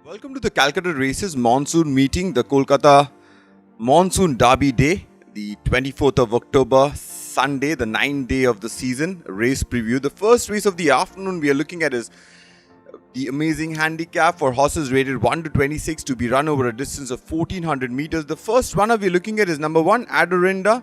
Welcome to the Calcutta Races Monsoon meeting, the Kolkata Monsoon Derby Day, the 24th of October, Sunday, the 9th day of the season, race preview. The first race of the afternoon we are looking at is the amazing handicap for horses rated 1 to 26 to be run over a distance of 1400 meters. The first runner we are looking at is number 1, Adorinda.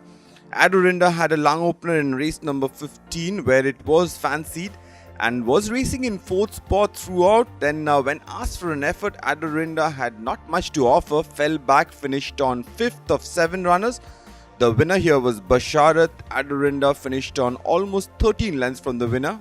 Adorinda had a lung opener in race number 15 where it was fancied and was racing in 4th spot throughout. Then when asked for an effort, Adorinda had not much to offer, fell back, finished on 5th of 7 runners. The winner here was Basharat. Adorinda finished on almost 13 lengths from the winner.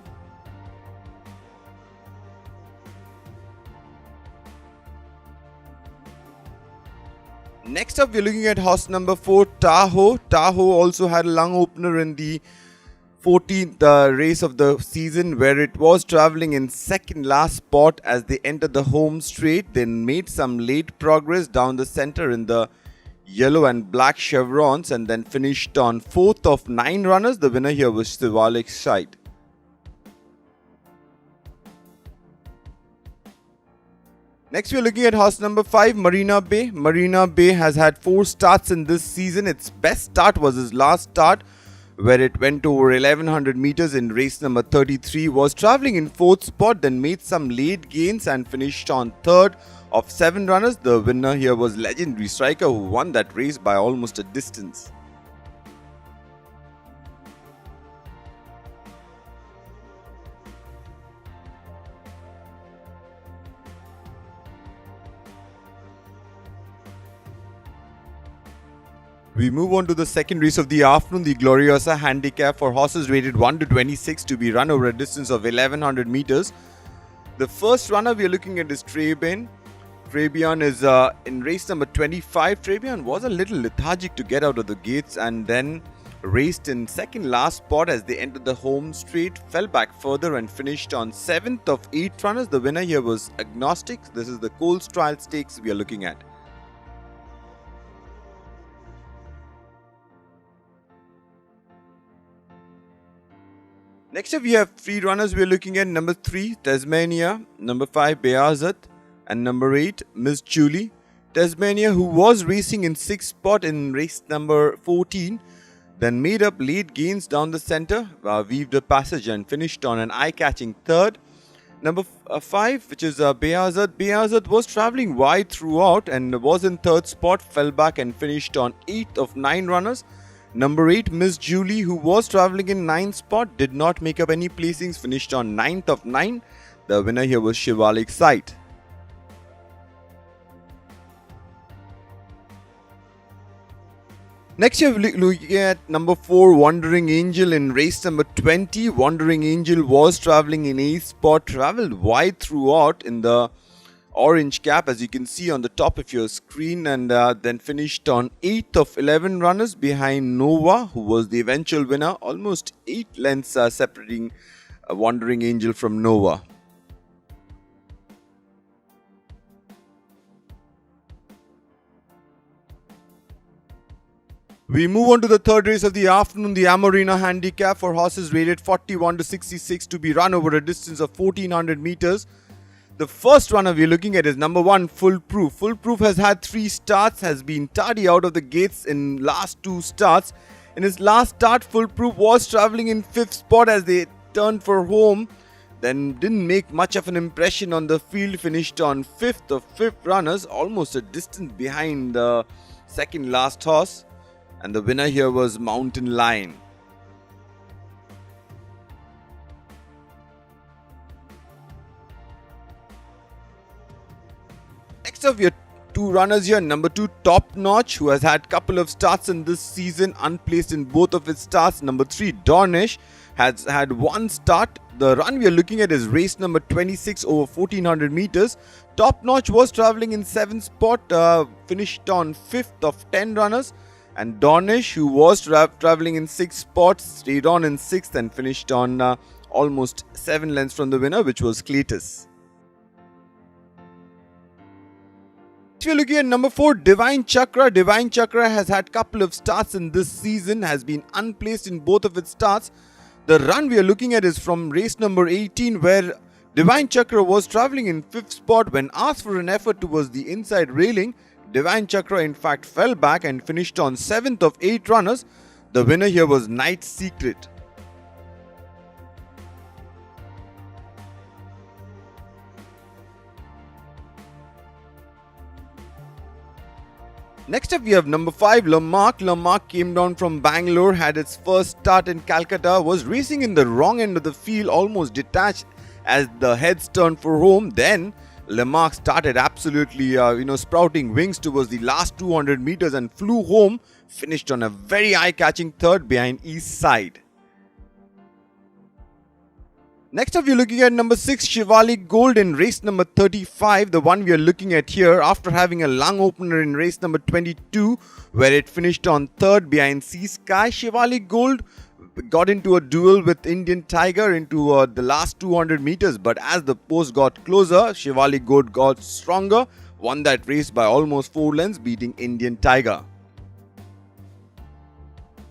Next up, we're looking at horse number 4, Tahoe. Tahoe also had a lung opener in the 14th race of the season where it was travelling in second last spot as they entered the home straight, then made some late progress down the centre in the yellow and black chevrons and then finished on 4th of 9 runners. The winner here was Shivalik Sight. Next we are looking at horse number 5, Marina Bay. Marina Bay has had 4 starts in this season. Its best start was his last start where it went over 1100 meters in race number 33, was travelling in 4th spot, then made some late gains and finished on 3rd of 7 runners. The winner here was Legendary Striker, who won that race by almost a distance. We move on to the second race of the afternoon, the Gloriosa Handicap for horses rated 1 to 26 to be run over a distance of 1100 meters. The first runner we are looking at is Trebian. Trebian is in race number 25. Trebian was a little lethargic to get out of the gates and then raced in second last spot as they entered the home straight, fell back further and finished on 7th of 8 runners. The winner here was Agnostic. This is the Coles Trial Stakes we are looking at. Next up we have 3 runners we are looking at. Number 3, Tasmania, number 5, Beazat and number 8, Miss Julie. Tasmania, who was racing in 6th spot in race number 14, then made up late gains down the centre, weaved a passage and finished on an eye-catching 3rd. Number 5, which is Beazat. Beazat was travelling wide throughout and was in 3rd spot, fell back and finished on 8th of 9 runners. Number 8, Miss Julie, who was travelling in 9th spot, did not make up any placings, finished on 9th of 9. The winner here was Shivalik Sight. Next we are looking at number 4, Wandering Angel in race number 20. Wandering Angel was travelling in 8th spot, travelled wide throughout in the orange cap as you can see on the top of your screen and then finished on 8th of 11 runners behind Nova, who was the eventual winner, almost 8 lengths separating Wandering Angel from Nova. We move on to the third race of the afternoon, the Amorina Handicap for horses rated 41 to 66 to be run over a distance of 1400 meters. The first runner we are looking at is number 1, Foolproof. Foolproof has had 3 starts, has been tardy out of the gates in last 2 starts. In his last start, Foolproof was travelling in 5th spot as they turned for home. Then didn't make much of an impression on the field, finished on 5th of 5th runners, almost a distance behind the second last horse. And the winner here was Mountain Lion. Next up, we have 2 runners here. Number 2, Top Notch, who has had couple of starts in this season, unplaced in both of his starts. Number 3, Dornish, has had 1 start. The run we are looking at is race number 26 over 1400 meters. Top Notch was travelling in 7th spot, finished on 5th of 10 runners. And Dornish, who was travelling in 6th spot, stayed on in 6th and finished on almost 7 lengths from the winner, which was Cletus. We are looking at number 4, Divine Chakra. Divine Chakra has had couple of starts in this season, has been unplaced in both of its starts. The run we are looking at is from race number 18 where Divine Chakra was travelling in 5th spot. When asked for an effort towards the inside railing, Divine Chakra in fact fell back and finished on 7th of 8 runners. The winner here was Night Secret. Next up we have number 5, Lamarck. Lamarck came down from Bangalore, had its first start in Calcutta, was racing in the wrong end of the field, almost detached as the heads turned for home. Then Lamarck started absolutely sprouting wings towards the last 200 meters and flew home, finished on a very eye-catching third behind East Side. Next up, we are looking at number 6, Shivalik Gold in race number 35, the one we are looking at here, after having a lung opener in race number 22, where it finished on third behind Sea Sky. Shivalik Gold got into a duel with Indian Tiger into the last 200 meters, but as the post got closer, Shivalik Gold got stronger, won that race by almost 4 lengths, beating Indian Tiger.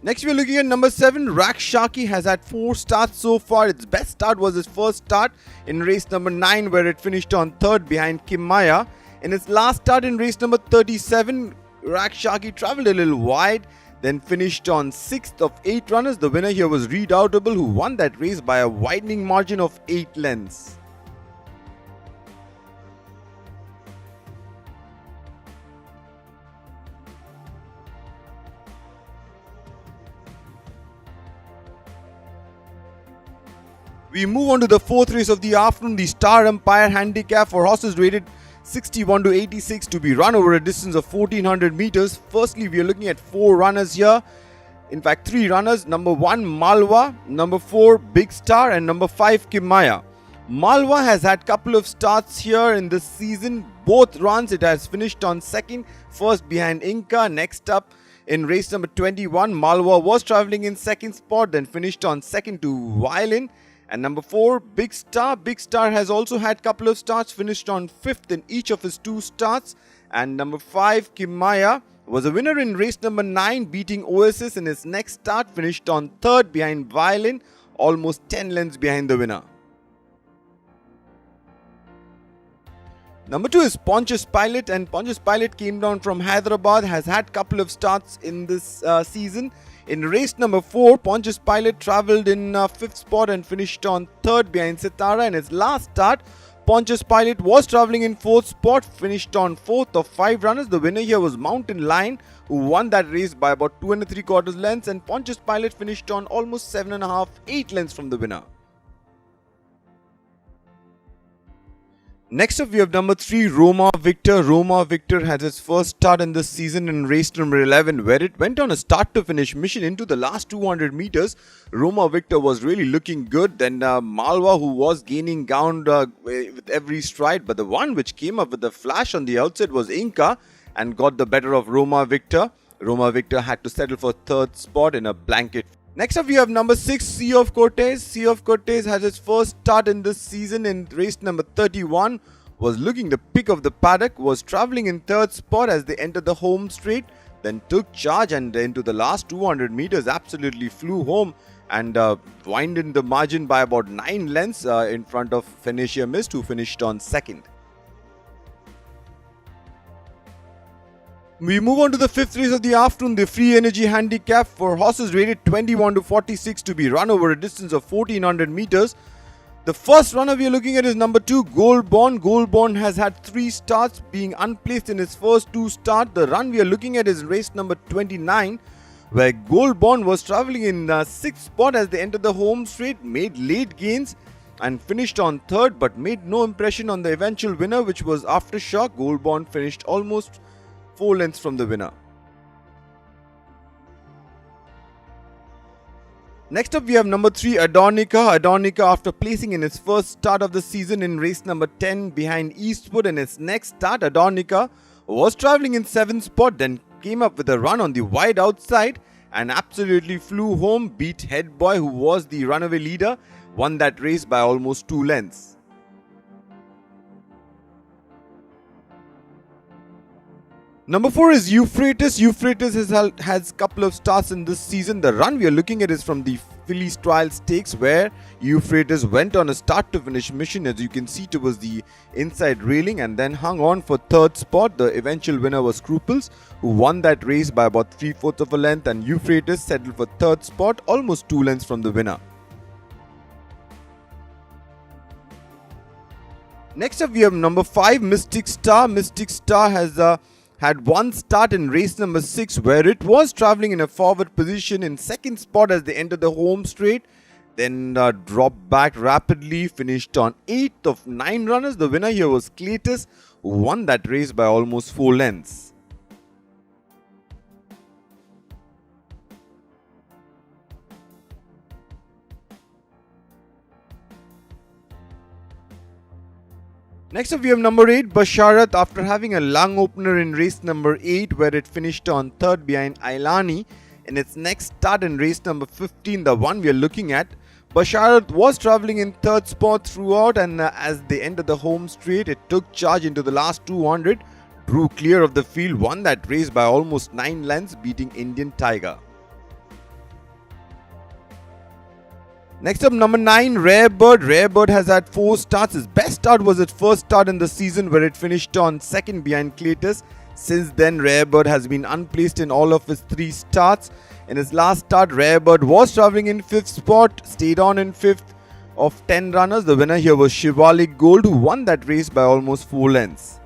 Next we are looking at number 7, Rakshaki has had 4 starts so far. Its best start was its first start in race number 9, where it finished on third behind Kimaya. In its last start in race number 37, Rakshaki travelled a little wide, then finished on 6th of 8 runners. The winner here was Redoubtable, who won that race by a widening margin of 8 lengths. We move on to the 4th race of the afternoon, the Star Empire Handicap for horses rated 61 to 86 to be run over a distance of 1400 meters. Firstly, we are looking at 4 runners here. In fact, 3 runners. Number 1, Malwa. Number 4, Big Star. And number 5, Kimaya. Malwa has had couple of starts here in this season. Both runs it has finished on second, first behind Inca. Next up in race number 21, Malwa was travelling in second spot, then finished on second to Violin. And number 4, Big Star. Big Star has also had couple of starts, finished on 5th in each of his 2 starts. And number 5, Kimaya, was a winner in race number 9, beating Oasis in his next start, finished on 3rd behind Violin, almost 10 lengths behind the winner. Number 2 is Pontius Pilot, and Pontius Pilot came down from Hyderabad, has had couple of starts in this season. In race number 4, Pontius Pilot travelled in 5th spot and finished on 3rd behind Sitara. In his last start, Pontius Pilot was travelling in 4th spot, finished on 4th of 5 runners. The winner here was Mountain Lion, who won that race by about 2 3/4 lengths, and Pontius Pilot finished on almost 7.5, 8 lengths from the winner. Next up, we have number 3, Roma Victor. Roma Victor had his first start in this season in race number 11, where it went on a start-to-finish mission into the last 200 meters. Roma Victor was really looking good. Then Malwa, who was gaining ground with every stride, but the one which came up with the flash on the outset was Inca and got the better of Roma Victor. Roma Victor had to settle for 3rd spot in a blanket. Next up, we have number 6, Sea of Cortez. Sea of Cortez has its first start in this season in race number 31. Was looking the pick of the paddock, was travelling in 3rd spot as they entered the home straight, then took charge and into the last 200 meters absolutely flew home and widened the margin by about 9 lengths in front of Phoenicia Mist, who finished on 2nd. We move on to the 5th race of the afternoon, the Free Energy Handicap for horses rated 21 to 46 to be run over a distance of 1400 meters. The first runner we are looking at is number 2, Goldborn. Goldborn has had 3 starts, being unplaced in his first 2 starts. The run we are looking at is race number 29, where Goldborn was travelling in 6th spot as they entered the home straight, made late gains and finished on 3rd, but made no impression on the eventual winner, which was Aftershock. Goldborn finished almost 4 lengths from the winner. Next up, we have number 3, Adonica. Adonica, after placing in its first start of the season in race number 10 behind Eastwood in its next start, Adonica was travelling in 7th spot, then came up with a run on the wide outside and absolutely flew home, beat Head Boy, who was the runaway leader, won that race by almost 2 lengths. Number 4 is Euphrates. Euphrates has couple of starts in this season. The run we are looking at is from the Phillies Trial Stakes, where Euphrates went on a start-to-finish mission, as you can see, towards the inside railing and then hung on for third spot. The eventual winner was Scruples, who won that race by about 3/4 of a length, and Euphrates settled for third spot, almost 2 lengths from the winner. Next up, we have number 5, Mystic Star. Mystic Star has had one start in race number 6, where it was travelling in a forward position in second spot as they entered the home straight. Then dropped back rapidly, finished on 8th of 9 runners. The winner here was Cletus, who won that race by almost 4 lengths. Next up, we have number 8, Basharat. After having a lung opener in race number 8, where it finished on 3rd behind Ailani, in its next start in race number 15, the one we are looking at, Basharat was travelling in 3rd spot throughout, and as they entered the home straight, it took charge into the last 200, drew clear of the field, won that race by almost 9 lengths, beating Indian Tiger. Next up, number 9, Rare Bird. Rare Bird has had 4 starts. His best start was its first start in the season, where it finished on 2nd behind Cletus. Since then, Rare Bird has been unplaced in all of his 3 starts. In his last start, Rare Bird was travelling in 5th spot, stayed on in 5th of 10 runners. The winner here was Shivalik Gold, who won that race by almost 4 lengths.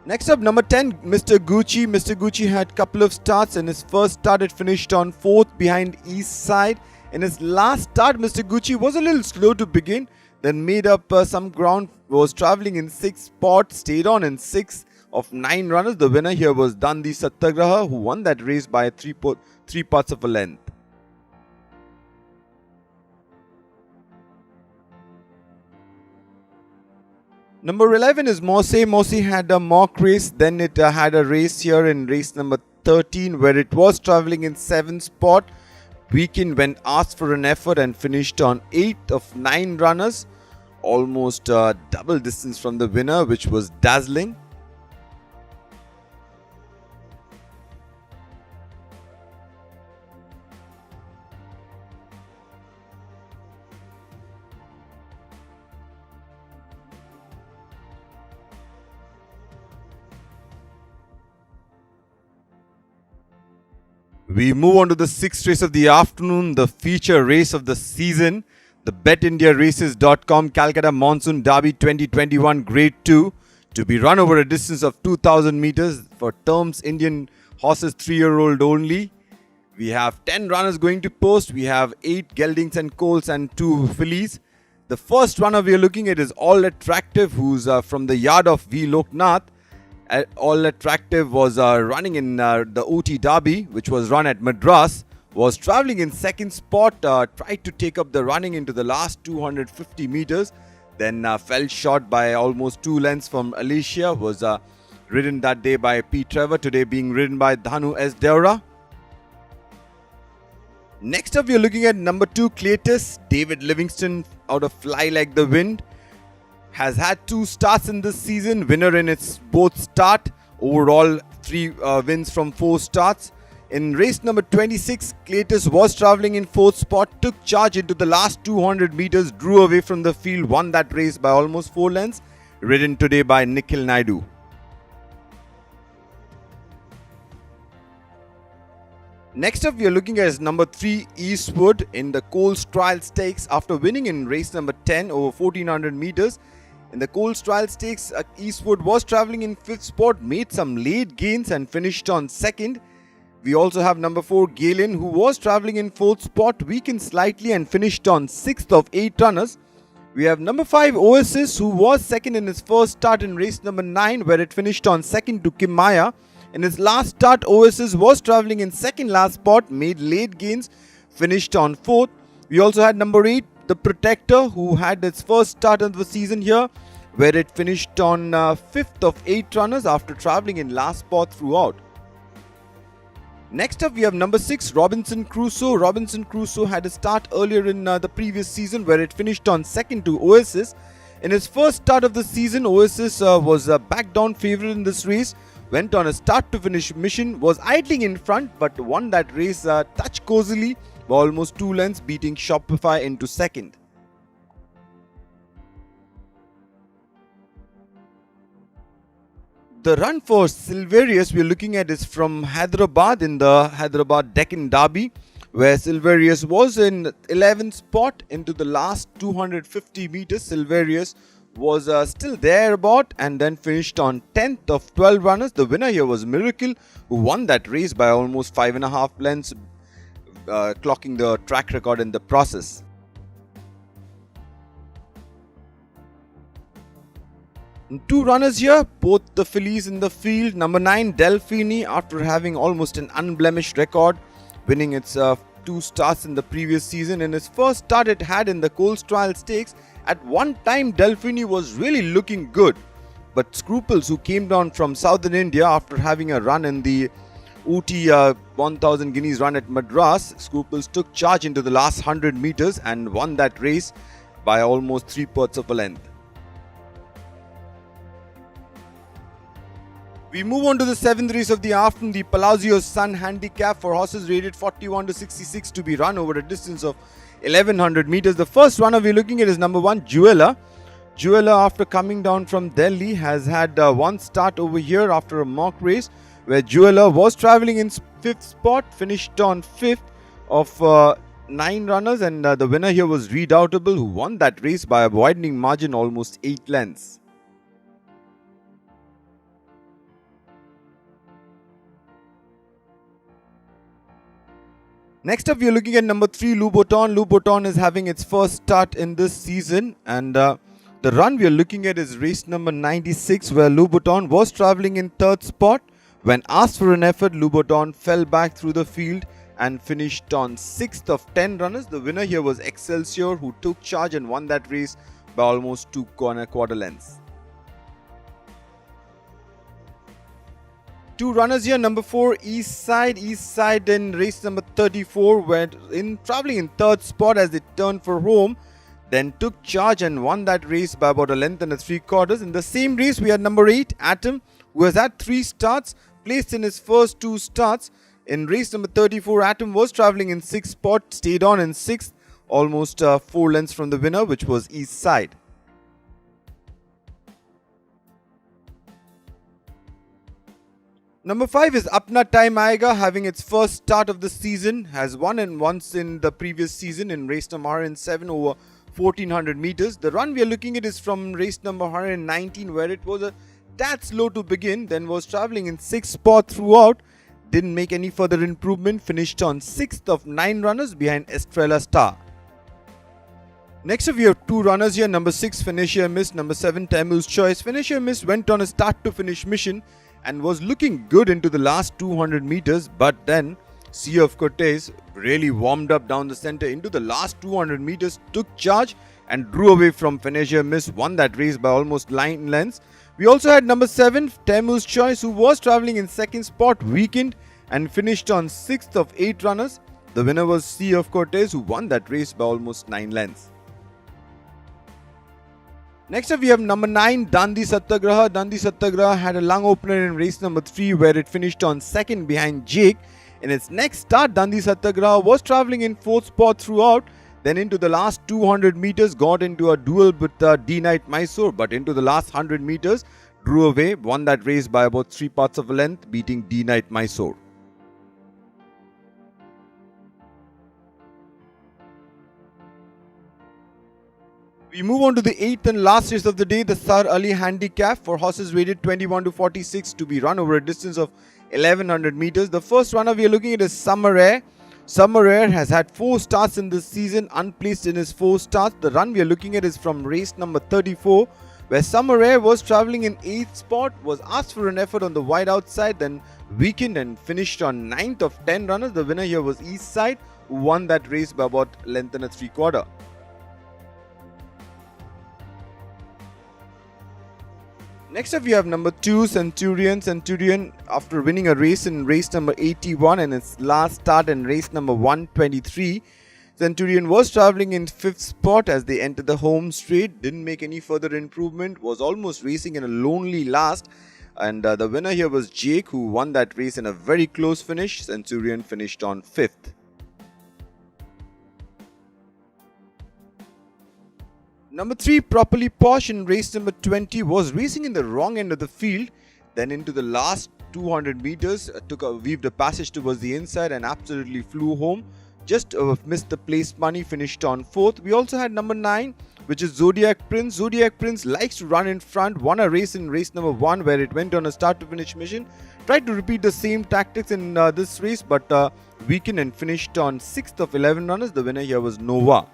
Next up, number 10, Mr. Gucci. Mr. Gucci had a couple of starts. In his first start, it finished on 4th behind East Side. In his last start, Mr. Gucci was a little slow to begin, then made up some ground, was travelling in 6th spot, stayed on in 6th of 9 runners. The winner here was Dandi Satyagraha, who won that race by 3 parts of a length. Number 11 is Mosse. Mosse had a mock race, then it had a race here in race number 13, where it was travelling in 7th spot. Weekend went asked for an effort and finished on 8th of 9 runners, almost double distance from the winner, which was Dazzling. We move on to the 6th race of the afternoon, the feature race of the season, the BetIndiaRaces.com Calcutta Monsoon Derby 2021 Grade 2, to be run over a distance of 2,000 meters for terms Indian horses 3-year-old only. We have 10 runners going to post. We have 8 geldings and colts and 2 fillies. The first runner we are looking at is All Attractive, who's from the yard of V. Loknath. All Attractive was running in the OT Derby, which was run at Madras, was travelling in 2nd spot, tried to take up the running into the last 250 meters, then fell short by almost 2 lengths from Alicia, was ridden that day by P. Trevor, today being ridden by Dhanu S. Deora. Next up, we are looking at number 2, Cletus. David Livingston out of Fly Like the Wind has had 2 starts in this season, winner in its both start, overall 3 wins from 4 starts. In race number 26, Cletus was travelling in 4th spot, took charge into the last 200 meters, drew away from the field, won that race by almost 4 lengths, ridden today by Nikhil Naidu. Next up, we are looking at number 3, Eastwood, in the Coles Trial Stakes. After winning in race number 10 over 1400 meters, in the Coles Trial Stakes, Eastwood was travelling in 5th spot, made some late gains and finished on 2nd. We also have number 4, Galen, who was travelling in 4th spot, weakened slightly and finished on 6th of 8 runners. We have number 5, Oasis, who was 2nd in his first start in race number 9, where it finished on 2nd to Kimaya. In his last start, Oasis was travelling in 2nd last spot, made late gains, finished on 4th. We also had number 8, The Protector, who had its first start of the season here, where it finished on 5th of 8 runners after travelling in last spot throughout. Next up, we have number 6, Robinson Crusoe. Robinson Crusoe had a start earlier in the previous season, where it finished on 2nd to Oasis. In his first start of the season, Oasis was a back down favourite in this race, went on a start-to-finish mission, was idling in front but won that race a touch cozily by almost 2 lengths, beating Shopify into second. The run for Silverius we're looking at is from Hyderabad in the Hyderabad Deccan Derby, where Silverius was in 11th spot into the last 250 meters. Silverius was still there about and then finished on 10th of 12 runners. The winner here was Miracle, who won that race by almost 5.5 lengths, clocking the track record in the process. Two runners here, both the fillies in the field. Number 9 Delphine, after having almost an unblemished record, winning its 2 starts in the previous season. In its first start it had in the Coles Trial Stakes, at one time Delphine was really looking good, but Scruples, who came down from southern India after having a run in the Ooty 1000 guineas run at Madras, Scruples took charge into the last 100 meters and won that race by almost 3/4 of a length. We move on to the 7th race of the afternoon, the Palazzo Sun Handicap for horses rated 41 to 66 to be run over a distance of 1100 meters. The first runner we're looking at is number 1 Jewella. Jewella, after coming down from Delhi, has had one start over here after a mock race where Jewella was travelling in 5th spot, finished on 5th of 9 runners, and the winner here was Redoubtable, who won that race by a widening margin, almost 8 lengths. Next up, we are looking at number 3, Louboutin. Louboutin is having its first start in this season, and the run we are looking at is race number 96, where Louboutin was travelling in 3rd spot. When asked for an effort, Louboutin fell back through the field and finished on 6th of 10 runners. The winner here was Excelsior, who took charge and won that race by almost 2.25 lengths. 2 runners here. Number 4 East Side. East Side in race number 34 went in travelling in 3rd spot as they turned for home, then took charge and won that race by about a length and 3/4. In the same race we had number 8 Atom, who has had 3 starts, placed in his first 2 starts. In race number 34, Atom was travelling in 6th spot, stayed on in 6th, almost 4 lengths from the winner, which was East Side. Number 5 is Apna Time Aayega, having its first start of the season, has won and once in the previous season in race number 107 over 1400 meters. The run we are looking at is from race number 119, where it was a tad slow to begin, then was travelling in 6th spot throughout, didn't make any further improvement, finished on 6th of 9 runners behind Estrella Star. Next up we have 2 runners here. Number 6 Financier Mist, number 7 Tamu's Choice. Financier Mist went on a start to finish mission and was looking good into the last 200 meters, but then Sea of Cortez really warmed up down the center into the last 200 meters, took charge and drew away from Financier Mist, won that race by almost 9 lengths. We also had number 7 Tamu's Choice, who was travelling in 2nd spot, weakened and finished on 6th of 8 runners. The winner was Sea of Cortez, who won that race by almost 9 lengths. Next up we have number 9 Dandi Satyagraha. Dandi Satyagraha had a lung opener in race number 3, where it finished on 2nd behind Jake. In its next start, Dandi Satyagraha was travelling in 4th spot throughout, then into the last 200 meters got into a duel with D-Night Mysore, but into the last 100 meters drew away, won that race by about 3/4 of a length, beating D-Night Mysore. We move on to the 8th and last race of the day, the Sir Ali Handicap for horses rated 21 to 46 to be run over a distance of 1100 meters. The first runner we are looking at is Summer Air. Summer Air has had 4 starts in this season, unplaced in his 4 starts. The run we are looking at is from race number 34, where Summer Air was travelling in 8th spot, was asked for an effort on the wide outside, then weakened and finished on 9th of 10 runners. The winner here was East Side, who won that race by about a length and 3/4. Next up we have number 2 Centurion. Centurion, after winning a race in race number 81 and its last start in race number 123, Centurion was travelling in 5th spot as they entered the home straight, didn't make any further improvement, was almost racing in a lonely last And the winner here was Jake, who won that race in a very close finish. Centurion finished on 5th. Number 3, Properly Posh in race number 20 was racing in the wrong end of the field. Then into the last 200 meters, weaved a passage towards the inside and absolutely flew home. Just missed the place money, finished on 4th. We also had number 9, which is Zodiac Prince. Zodiac Prince likes to run in front, won a race in race number 1 where it went on a start to finish mission. Tried to repeat the same tactics in this race, but weakened and finished on 6th of 11 runners. The winner here was Nova.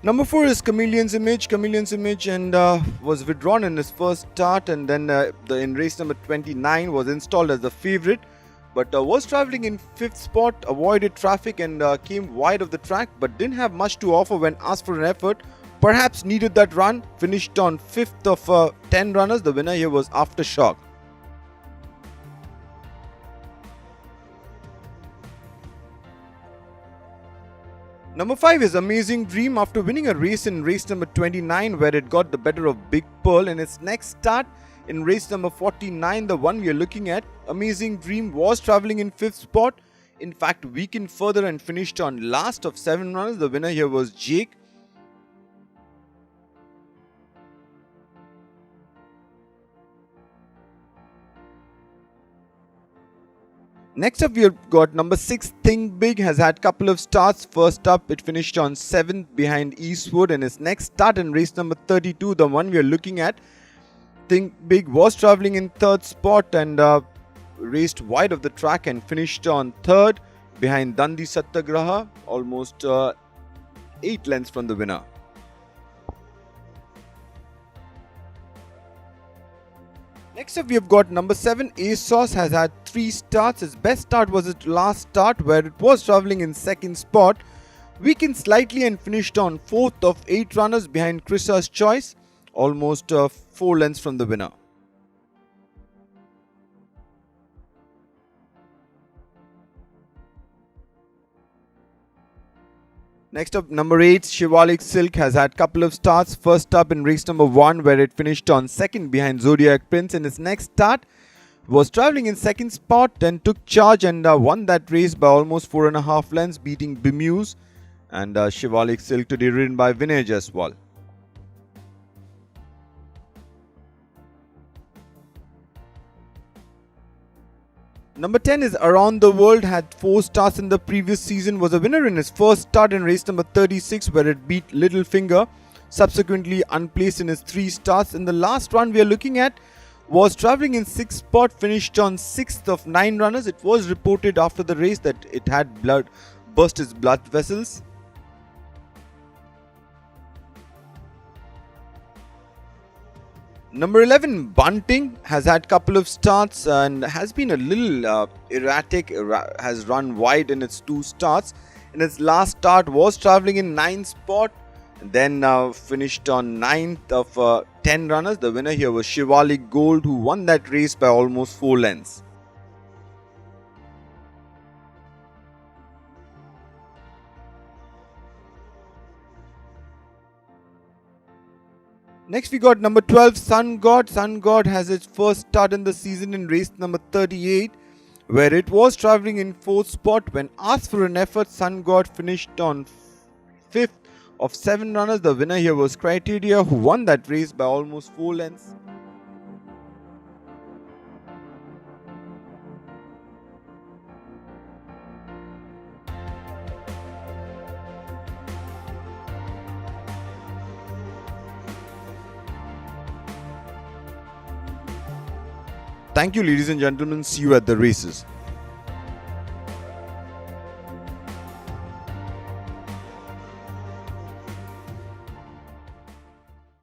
Number 4 is Chameleon's Image, and was withdrawn in his first start, and then in race number 29 was installed as the favourite, but was travelling in 5th spot, avoided traffic and came wide of the track, but didn't have much to offer when asked for an effort. Perhaps needed that run, finished on 5th of 10 runners. The winner here was Aftershock. Number 5 is Amazing Dream. After winning a race in race number 29 where it got the better of Big Pearl in its next start in race number 49, the one we are looking at, Amazing Dream was travelling in 5th spot. In fact, weakened further and finished on last of 7 runners. The winner here was Jake. Next up, we have got number 6, Think Big, has had couple of starts. First up, it finished on 7th behind Eastwood, and its next start in race number 32, the one we are looking at, Think Big was travelling in 3rd spot and raced wide of the track and finished on 3rd behind Dundee Satyagraha, almost 8 lengths from the winner. Next up, we have got number 7, ASOS, has had 3 starts. His best start was its last start where it was travelling in 2nd spot. Weakened slightly and finished on 4th of 8 runners behind Chrissa's Choice, almost 4 lengths from the winner. Next up, number 8, Shivalik Silk, has had couple of starts. First up in race number 1 where it finished on 2nd behind Zodiac Prince. In its next start, was travelling in 2nd spot, then took charge and won that race by almost 4.5 lengths, beating Bemuse and Shivalik Silk, today ridden by Vinay Jaiswal. Number 10 is Around the World, had 4 starts in the previous season, was a winner in his first start in race number 36 where it beat Littlefinger, subsequently unplaced in his 3 starts. In the last run we are looking at, was travelling in 6th spot, finished on 6th of 9 runners. It was reported after the race that it had burst its blood vessels. Number 11, Bunting, has had couple of starts and has been a little erratic, has run wide in its 2 starts. In its last start was travelling in 9th spot and then finished on 9th of 10 runners. The winner here was Shivalik Gold, who won that race by almost 4 lengths. Next we got number 12, Sun God. Sun God has its first start in the season in race number 38 where it was travelling in 4th spot. When asked for an effort, Sun God finished on 5th of 7 runners. The winner here was Criteria, who won that race by almost 4 lengths. Thank you, ladies and gentlemen. See you at the races.